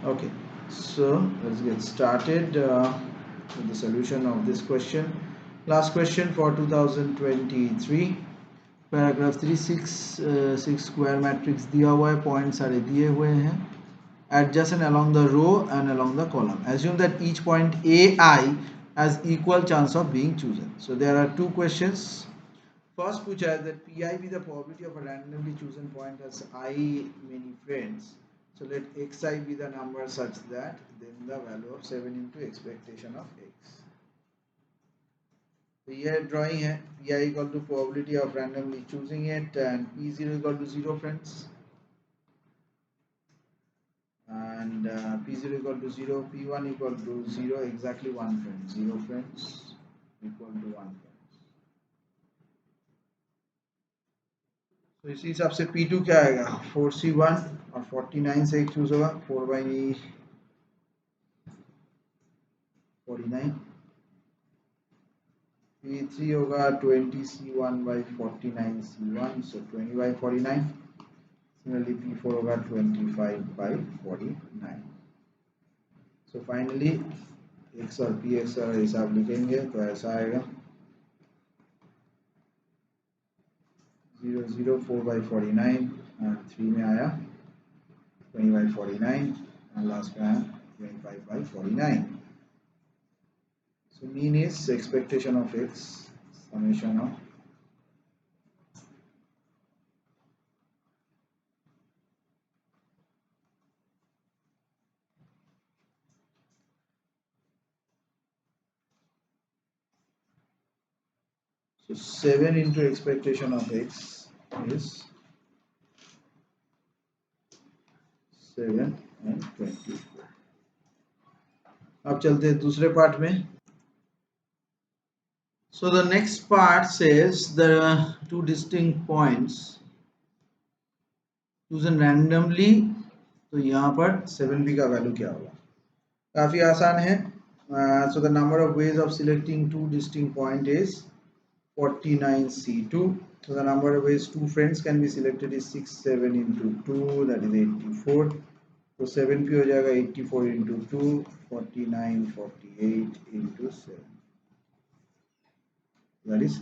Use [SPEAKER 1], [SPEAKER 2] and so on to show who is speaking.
[SPEAKER 1] Okay, so let's get started with the solution of this question. Last question for 2023. Paragraph 366 square matrix दिया हुआ है, point सारे दिए हुए हैं, adjacent along the row and along the column. Assume that each point AI has equal chance of being chosen. So there are two questions. First पूछा है that PI be the probability of a randomly chosen point has I many friends. So let xi be the number such that then the value of 7 into expectation of x. तो ये drawing है, pi equal to probability of randomly choosing it and p0 equal to 0 friends and p0 equal to 0, p1 equal to 0, exactly 1 friend, 0 friends equal to 1 friends. तो इसी हिसाब से p2 क्या आएगा, 4c1 और 49 से एक चूज होगा, 4/49. P3 होगा 20c1 by 49c1, so 20/49. Similarly P4 होगा 25/49. So finally x और px का हिसाब लिखेंगे तो ऐसा आएगा 0 0 4/49 और 3 में आया 20/49 और लास्ट में आया 25/49. So mean is expectation of x summation of so 7 into expectation of x is 7 and 24. अब चलते हैं दूसरे पार्ट में. So the next part says there are two distinct points chosen randomly. तो यहाँ पर 7p का वैल्यू क्या होगा, काफी आसान है. So the number of ways of selecting two distinct point is 49c2. So the number of ways two friends can be selected is 6 7 into 2, that is 84. तो 7p हो जाएगा 84 into 2, 49 48 into 7, that is